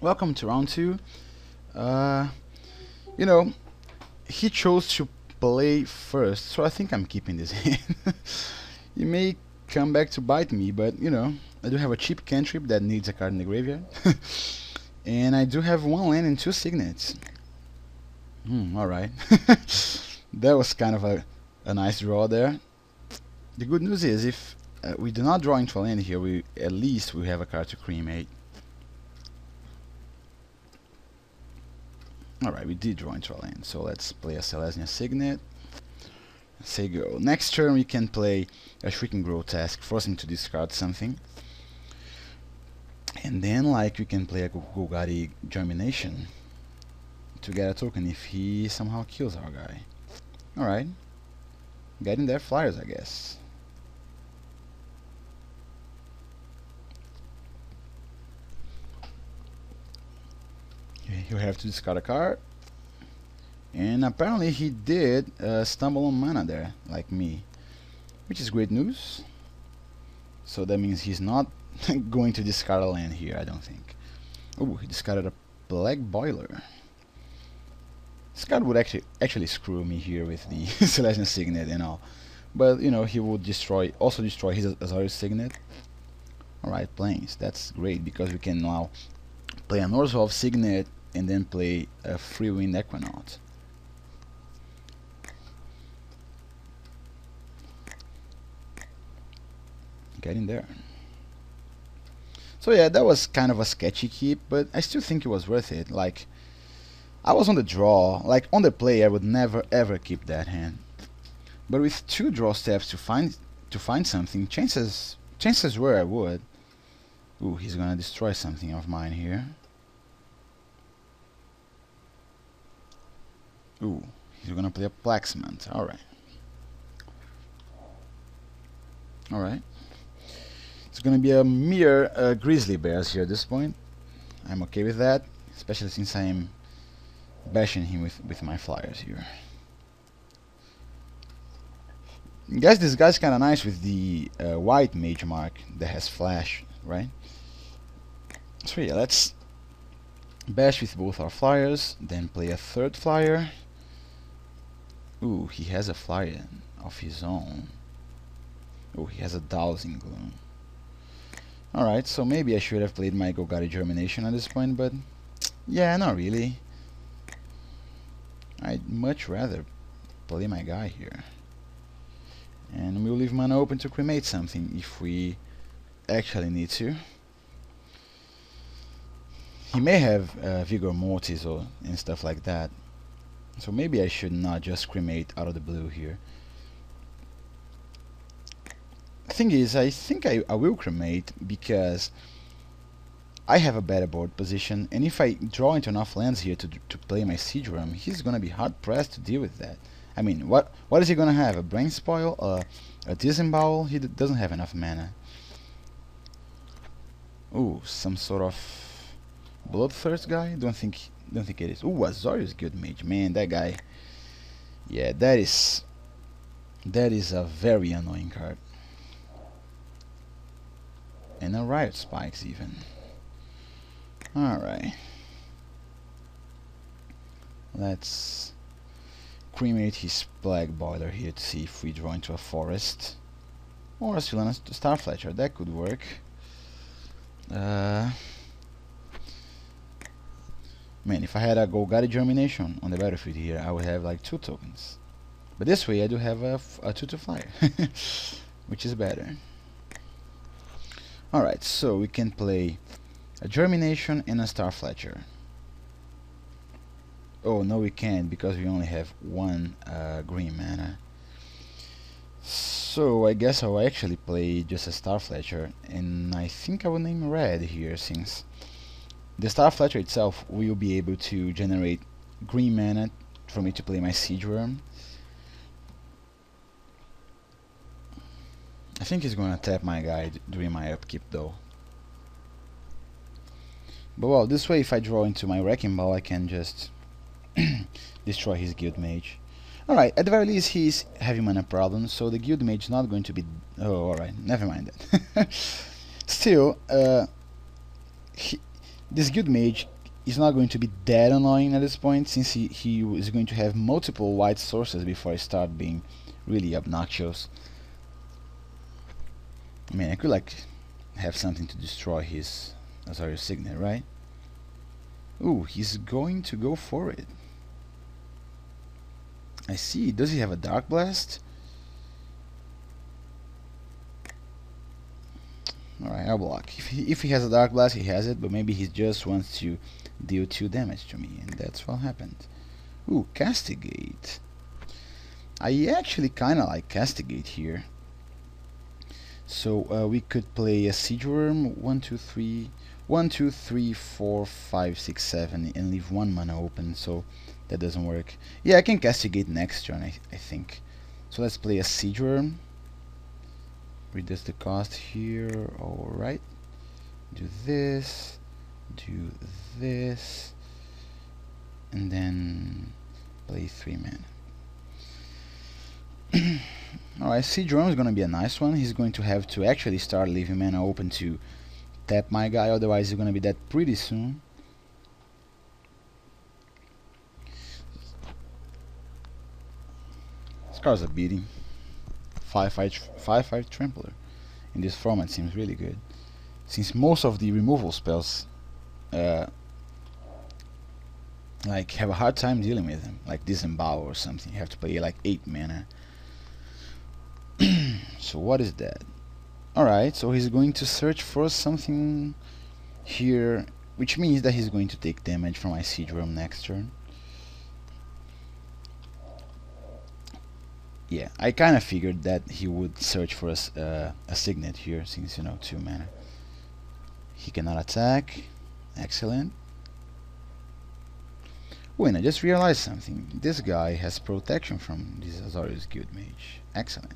Welcome to round two. Uh, you know, he chose to play first, so I think I'm keeping this hand. He may come back to bite me, but I do have a cheap cantrip that needs a card in the graveyard. And I do have one land and two signets. Alright. That was kind of a nice draw there. The good news is, if we do not draw into a land here, we at least we have a card to cremate. Alright, we did draw into a land, so let's play a Selesnya Signet. Say go. Next turn we can play a Shrieking Grotesque, forcing to discard something. And then we can play a Golgari Germination to get a token if he somehow kills our guy. Alright. Getting their flyers, I guess. He'll have to discard a card. And apparently he did stumble on mana there, like me. Which is great news. So that means he's not going to discard a land here, I don't think. Oh, he discarded a Black Boiler. This card would actually screw me here with the Celestial Signet and all. But, he would also destroy his Azorius Signet. Alright, planes. That's great, because we can now play an Orzhov Signet and then play a Freewind Equinox. Getting there. So yeah, that was kind of a sketchy keep, but I still think it was worth it. I was on the draw, on the play I would never ever keep that hand. But with two draw steps to find something, chances were I would. Ooh, he's gonna destroy something of mine here. Ooh, he's gonna play a Plaxmont. Alright. Alright. It's gonna be a mere Grizzly Bears here at this point. I'm okay with that, especially since I'm bashing him with my flyers here. Guys, this guy's kinda nice with the white Mage Mark that has flash, right? So yeah, let's bash with both our flyers, then play a third flyer. Ooh, he has a flyer of his own. Oh, he has a Dowsing Gloom. Alright, so maybe I should have played my Golgari Germination at this point, but yeah, not really. I'd much rather play my guy here. And we'll leave mana open to cremate something if we actually need to. He may have Vigor Mortis and stuff like that. So maybe I should not just cremate out of the blue here. The thing is, I think I will cremate because I have a better board position, and if I draw into enough lands here to play my Siege Worm, he's gonna be hard pressed to deal with that. I mean, what is he gonna have? A Brain Spoil? A Disembowel? He doesn't have enough mana. Ooh, some sort of Bloodthirst guy? Don't think it is. Ooh, Azorius Guild Mage. Man, that guy. Yeah, that is a very annoying card. And a Riot Spikes even. Alright. Let's cremate his Black Boiler here to see if we draw into a forest. Or a Sylvanas Starfletcher, that could work. Man, if I had a Golgari Germination on the battlefield here, I would have like 2 tokens. But this way I do have a 2/2 flyer, which is better. Alright, so we can play a Germination and a Starfletcher. Oh, no we can't, because we only have 1 green mana. So I guess I'll actually play just a Starfletcher, and I think I will name red here, since the Starfletcher itself will be able to generate green mana for me to play my Siege Worm. I think he's gonna tap my guy during my upkeep though. But well, this way if I draw into my Wrecking Ball I can just destroy his Guild Mage. Alright, at the very least he's having mana problems, so the Guild Mage is not going to be... Oh, alright, never mind that. Still, this Guild Mage is not going to be that annoying at this point, since he is going to have multiple white sources before he start being really obnoxious. I mean, I could like have something to destroy his Azorius Signet, right? Ooh, he's going to go for it. I see. Does he have a Dark Blast? Alright, I'll block. If he has a Dark Blast, he has it, but maybe he just wants to deal 2 damage to me, and that's what happened. Ooh, Castigate. I actually kinda like Castigate here. So we could play a Siege Worm, 1, 2, 3, 1, 2, 3, 4, 5, 6, 7, and leave 1 mana open, so that doesn't work. Yeah, I can Castigate next turn, I think. So let's play a Siege Worm. Reduce the cost here, alright. Do this, and then play 3 mana. Alright, Siege Worm is gonna be a nice one. He's going to have to actually start leaving mana open to tap my guy, otherwise he's gonna be dead pretty soon. This card's a beating. 5/5 Trampler. In this format seems really good, since most of the removal spells like have a hard time dealing with them, like Disembowel or something. You have to play like 8 mana. So what is that? Alright, so he's going to search for something here, which means that he's going to take damage from my Siege Worm next turn. Yeah, I kind of figured that he would search for a Signet here, since, you know, 2 mana. He cannot attack. Excellent. Oh, and I just realized something. This guy has protection from this Azorius Guild Mage. Excellent.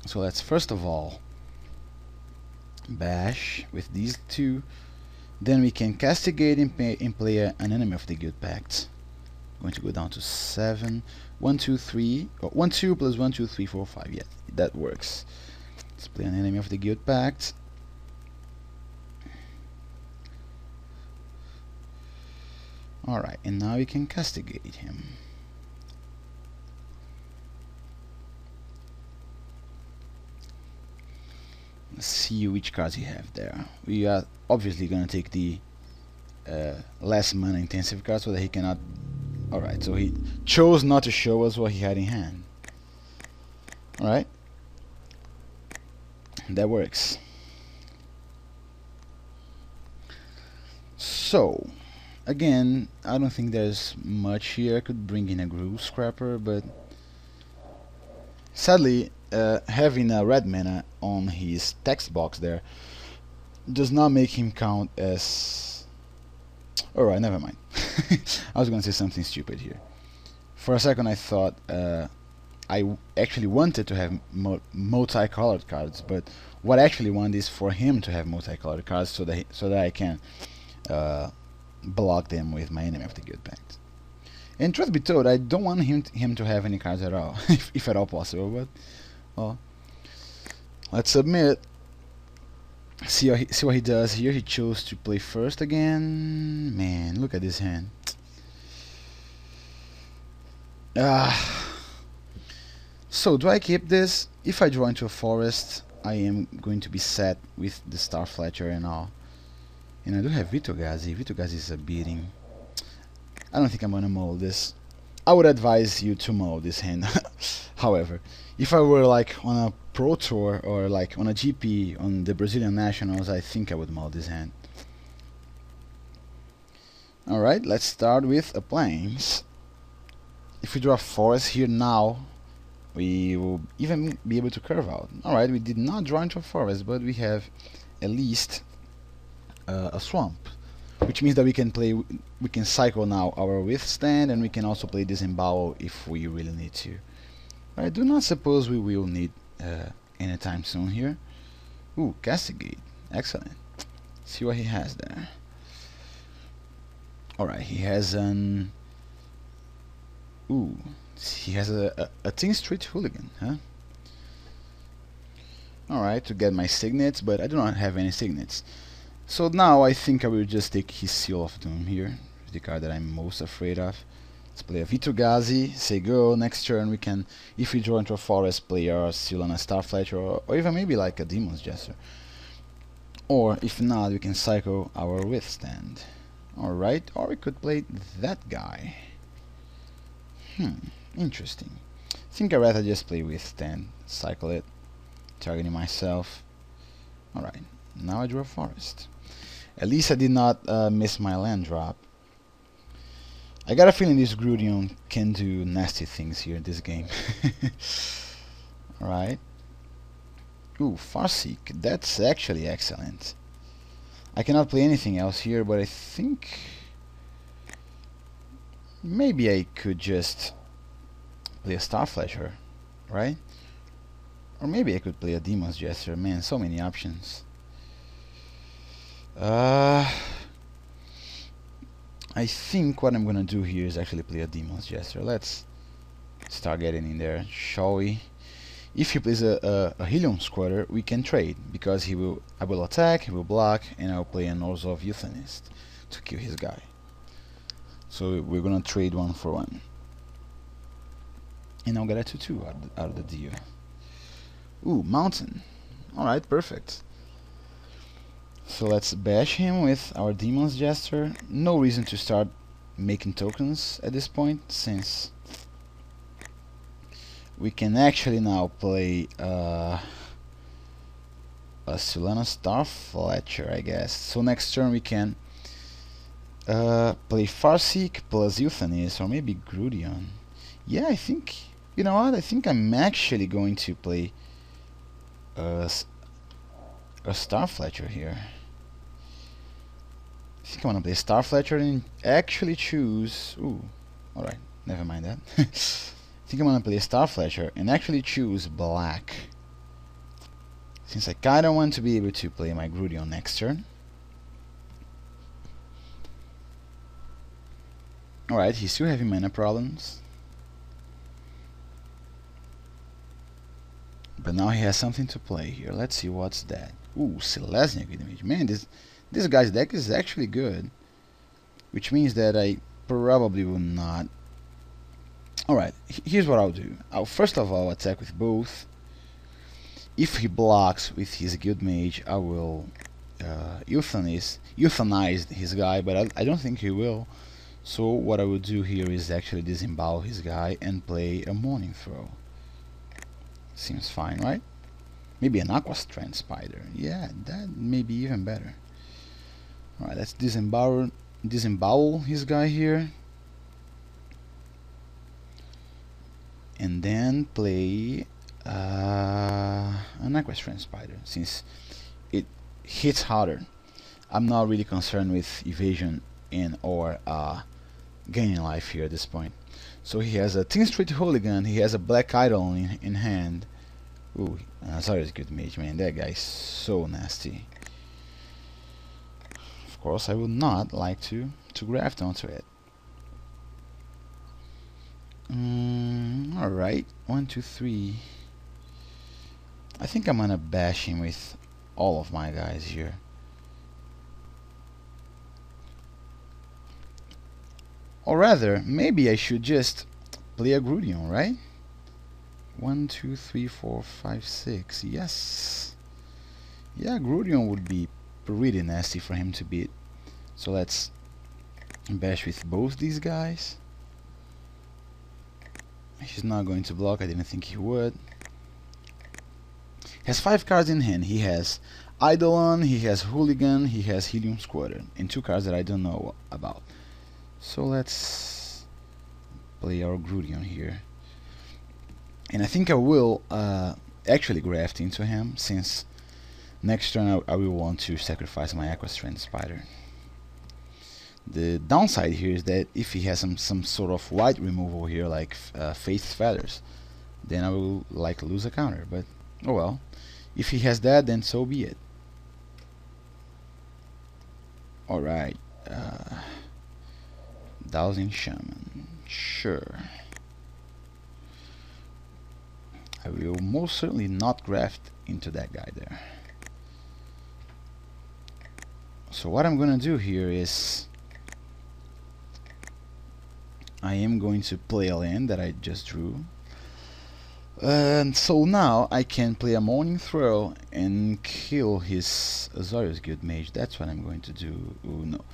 So let's first of all bash with these 2. Then we can Castigate and play an enemy of the Guild Pact. Going to go down to 7. 1, 2, 3. Oh, 1, 2 plus 1, 2, 3, 4, 5. Yeah, that works. Let's play an enemy of the Guild Pact. Alright, and now we can Castigate him. Let's see which cards he have there. We are obviously gonna take the less mana intensive card so that he cannot. Alright, so he chose not to show us what he had in hand. Alright, that works. So again, I don't think there's much here. I could bring in a Groove Scrapper, but sadly having a red mana on his text box there does not make him count as... Alright, never mind. I was gonna say something stupid here. For a second I thought I actually wanted to have multicolored cards, but what I actually want is for him to have multicolored cards so that I can block them with my enemy of the Guild Pact. And truth be told, I don't want him to have any cards at all, if at all possible, but well, let's submit. See what he does here. He chose to play first again. Man, look at this hand. So do I keep this? If I draw into a forest, I am going to be set with the Star Fletcher and all. And I do have Vitogazi. Vitogazi is a beating. I don't think I'm gonna mull this. I would advise you to mull this hand. However, if I were like on a Pro Tour or like on a GP on the Brazilian Nationals, I think I would mull this hand. Alright, let's start with a Plains. If we draw a forest here now, we will even be able to curve out. Alright, we did not draw into a forest, but we have at least a swamp, which means that we can cycle now our Withstand, and we can also play Disembowel if we really need to. I do not suppose we will need anytime soon here. Ooh, Castigate. Excellent. See what he has there. Alright, he has an... Ooh, he has a Teen Street Hooligan, huh? Alright, to get my signets, but I do not have any signets. So now I think I will just take his Seal of Doom here, the card that I'm most afraid of. Let's play a Vitugazi, say go. Next turn we can, if we draw into a forest, play our Seal on a Starfletcher, or even maybe like a Demon's Jester. Or if not, we can cycle our Withstand. Alright, or we could play that guy. Interesting. I think I'd rather just play Withstand, cycle it, targeting myself. Alright, now I draw a forest. At least I did not miss my land drop. I got a feeling this Grudion can do nasty things here in this game. Alright. Ooh, Farseek. That's actually excellent. I cannot play anything else here, but I think maybe I could just play a Starfletcher, right? Or maybe I could play a Demon's Jester. Man, so many options. I think what I'm gonna do here is actually play a Demon's Jester. Let's start getting in there, shall we? If he plays a Helium Squatter, we can trade, because I will attack, he will block, and I'll play an Orzhov Euthanist to kill his guy. So we're gonna trade 1 for 1. And I'll get a 2/2 out of the deal. Ooh, Mountain. Alright, perfect. So let's bash him with our Demon's Jester. No reason to start making tokens at this point, since we can actually now play a Sulana Starfletcher, I guess. So next turn we can play Farseek plus Euthanist, or maybe Grudion. Yeah, I think, you know what, I think I'm actually going to play a Starfletcher here. I think I want to play Starfletcher and actually choose... Ooh, alright, never mind that. I think I'm going to play Starfletcher and actually choose black, since I kinda want to be able to play my Grudion next turn. Alright, he's still having mana problems, but now he has something to play here. Let's see what's that. Ooh, Selesnya Image. Man, this guy's deck is actually good, which means that I probably will not. Alright, here's what I'll do. I'll first of all attack with both. If he blocks with his Guild Mage, I will euthanize his guy, but I don't think he will. So what I will do here is actually disembowel his guy and play a Morning Throw. Seems fine, right? Maybe an Aqua Strand Spider. Yeah, that may be even better. Alright, let's disembowel his guy here. And then play an Aqua Strand Spider, since it hits harder. I'm not really concerned with evasion and or gaining life here at this point. So he has a Tin Street Hooligan, he has a Black Idol in hand. Ooh, Azorius Guild Mage, man, that guy is so nasty. Of course, I would not like to graft onto it. Alright, 1, 2, 3. I think I'm gonna bash him with all of my guys here. Or rather, maybe I should just play a Grudion, right? 1, 2, 3, 4, 5, 6. Yes. Yeah, Grudion would be pretty nasty for him to beat. So let's bash with both these guys. He's not going to block. I didn't think he would. He has 5 cards in hand. He has Eidolon, he has Hooligan, he has Helium Squatter, and 2 cards that I don't know about. So let's play our Grudion here. And I think I will actually graft into him, since next turn I will want to sacrifice my Aqua Strand Spider. The downside here is that if he has some sort of white removal here, like Faith's Feathers, then I will like lose a counter, but oh well. If he has that, then so be it. Alright, Dowsing Shaman, sure. I will most certainly not graft into that guy there. So what I'm gonna do here is I am going to play a land that I just drew. And so now I can play a Morning Throw and kill his Azorius Guild Mage. That's what I'm going to do. Ooh, no.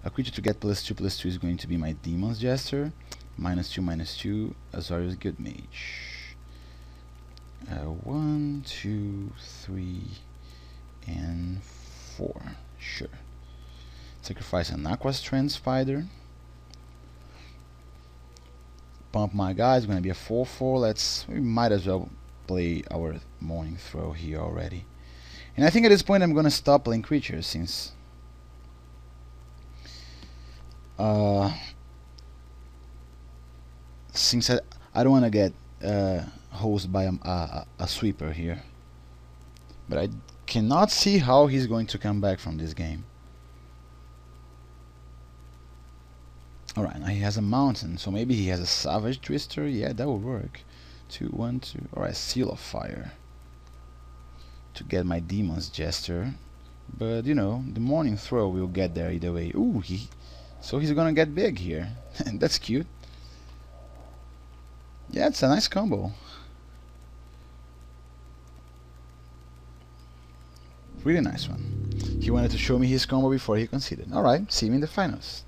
A creature to get +2/+2 is going to be my Demon's Jester. -2/2, Azorius Guild Mage. 1, 2, 3, and 4. Sure. Sacrifice an Aquastrand Spider. Pump my guy. It's gonna be a 4/4. We might as well play our Morning Throw here already. And I think at this point I'm gonna stop playing creatures since I don't wanna get hosed by a sweeper here. But I cannot see how he's going to come back from this game. Alright, now he has a mountain, so maybe he has a Savage Twister. Yeah, that would work. 2, 1, 2. Alright, Seal of Fire to get my Demon's Jester. But you know, the Morning Throw will get there either way. Ooh, so he's gonna get big here. That's cute. Yeah, it's a nice combo. Really nice one. He wanted to show me his combo before he conceded. Alright, see you in the finals.